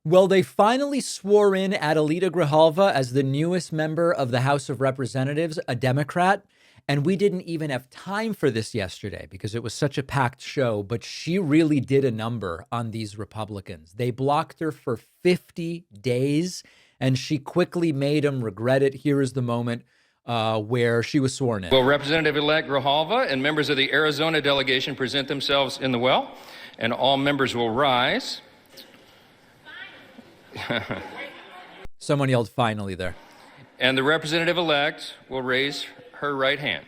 Well, they finally swore in Adelita Grijalva as the newest member of the House of Representatives, a Democrat. And we didn't even have time for this yesterday because it was such a packed show. But she really did a number on these Republicans. They blocked her for 50 days and she quickly made them regret it. Here is the moment where she was sworn in. Will Representative-elect Grijalva and members of the Arizona delegation present themselves in the well? And all members will rise. Someone yelled finally there. And the representative-elect will raise her right hand.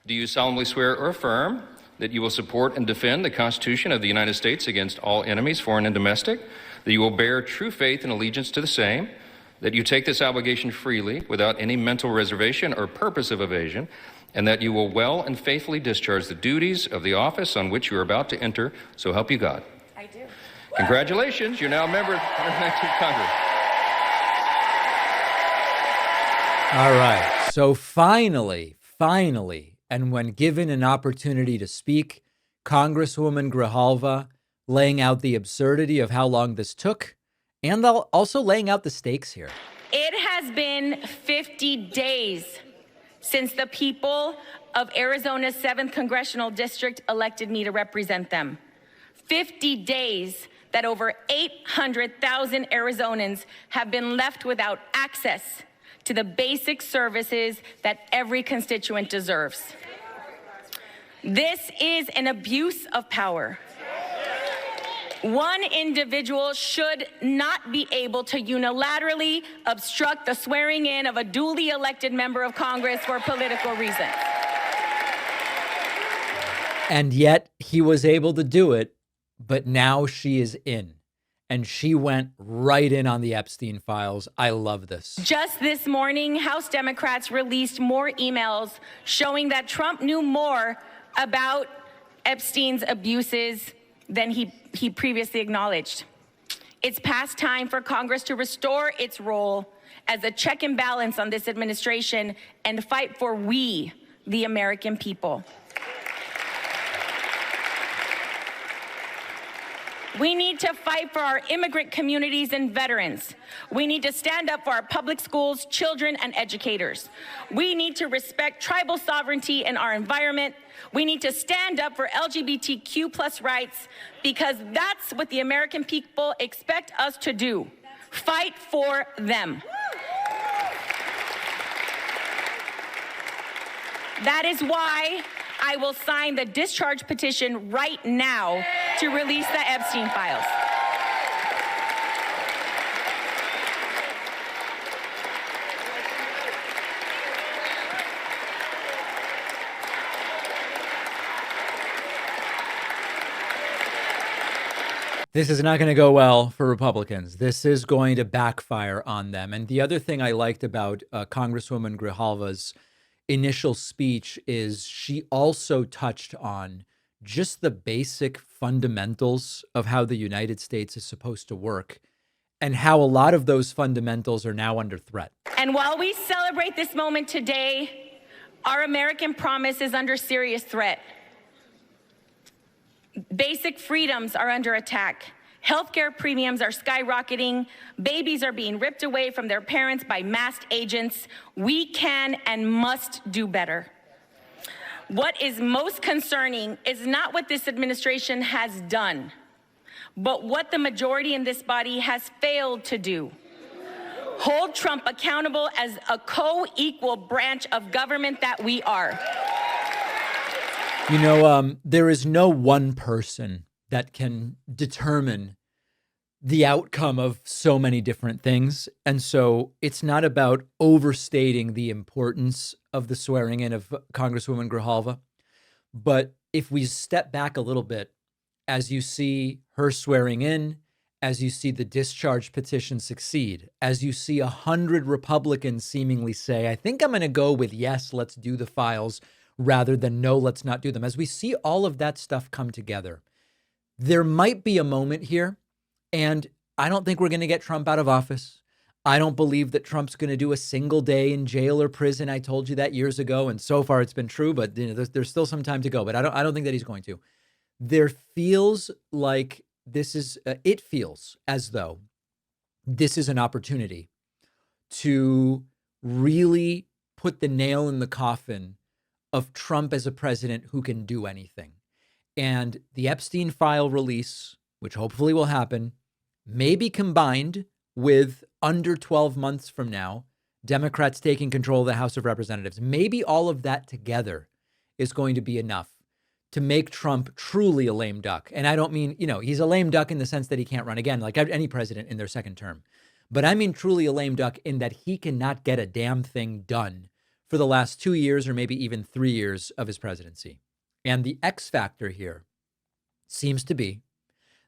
Do you solemnly swear or affirm that you will support and defend the Constitution of the United States against all enemies, foreign and domestic, that you will bear true faith and allegiance to the same, that you take this obligation freely without any mental reservation or purpose of evasion, and that you will well and faithfully discharge the duties of the office on which you are about to enter, so help you God? I do. Congratulations, you're now a member of the 119th Congress. All right. So finally, and when given an opportunity to speak, Congresswoman Grijalva laying out the absurdity of how long this took, and also laying out the stakes here. It has been 50 days since the people of Arizona's 7th Congressional District elected me to represent them. 50 days that over 800,000 Arizonans have been left without access to the basic services that every constituent deserves. This is an abuse of power. One individual should not be able to unilaterally obstruct the swearing in of a duly elected member of Congress for political reasons. And yet he was able to do it, but now she is in. And she went right in on the Epstein files. I love this. Just this morning, House Democrats released more emails showing that Trump knew more about Epstein's abuses than he previously acknowledged. It's past time for Congress to restore its role as a check and balance on this administration and fight for we, the American people. We need to fight for our immigrant communities and veterans. We need to stand up for our public schools, children, and educators. We need to respect tribal sovereignty in our environment. We need to stand up for LGBTQ plus rights because that's what the American people expect us to do. Fight for them. That is why I will sign the discharge petition right now to release the Epstein files. This is not going to go well for Republicans. This is going to backfire on them. And the other thing I liked about Congresswoman Grijalva's initial speech is she also touched on just the basic fundamentals of how the United States is supposed to work and how a lot of those fundamentals are now under threat. And while we celebrate this moment today, our American promise is under serious threat. Basic freedoms are under attack. Healthcare premiums are skyrocketing. Babies are being ripped away from their parents by masked agents. We can and must do better. What is most concerning is not what this administration has done, but what the majority in this body has failed to do. Hold Trump accountable as a co-equal branch of government that we are. You know, there is no one person that can determine the outcome of so many different things. And so it's not about overstating the importance of the swearing in of Congresswoman Grijalva. But if we step back a little bit, as you see her swearing in, as you see the discharge petition succeed, as you see 100 Republicans seemingly say, I think I'm going to go with yes, let's do the files, rather than no, let's not do them. As we see all of that stuff come together, there might be a moment here, and I don't think we're going to get Trump out of office. I don't believe that Trump's going to do a single day in jail or prison. I told you that years ago, and so far it's been true, but you know, there's still some time to go. But I don't think that he's going to. There feels like it feels as though this is an opportunity to really put the nail in the coffin of Trump as a president who can do anything. And the Epstein file release, which hopefully will happen, may be combined with under 12 months from now, Democrats taking control of the House of Representatives. Maybe all of that together is going to be enough to make Trump truly a lame duck. And I don't mean, he's a lame duck in the sense that he can't run again, like any president in their second term. But I mean truly a lame duck in that he cannot get a damn thing done for the last 2 years or maybe even 3 years of his presidency. And the X factor here seems to be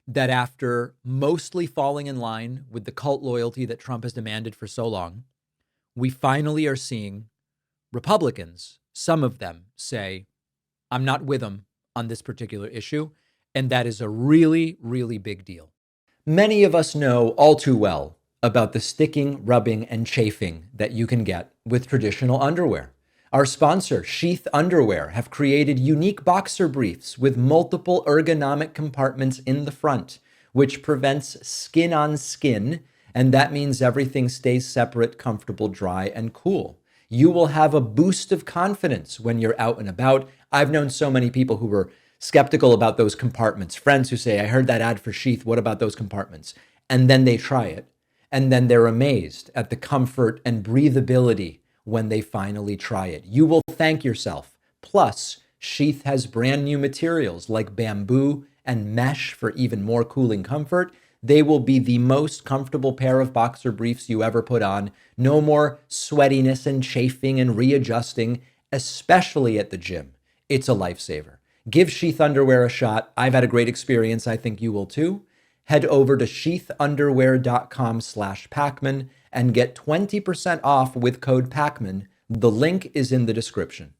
that after mostly falling in line with the cult loyalty that Trump has demanded for so long, we finally are seeing Republicans, some of them, say, I'm not with him on this particular issue. And that is a really, really big deal. Many of us know all too well about the sticking, rubbing, and chafing that you can get with traditional underwear. Our sponsor, Sheath Underwear, have created unique boxer briefs with multiple ergonomic compartments in the front, which prevents skin on skin, and that means everything stays separate, comfortable, dry, and cool. You will have a boost of confidence when you're out and about. I've known so many people who were skeptical about those compartments, friends who say, I heard that ad for Sheath, what about those compartments? And then they try it, and then they're amazed at the comfort and breathability when they finally try it. You will thank yourself. Plus, Sheath has brand new materials like bamboo and mesh for even more cooling comfort. They will be the most comfortable pair of boxer briefs you ever put on. No more sweatiness and chafing and readjusting, especially at the gym. It's a lifesaver. Give Sheath Underwear a shot. I've had a great experience. I think you will too. Head over to sheathunderwear.com/Pakman and get 20% off with code Pakman. The link is in the description.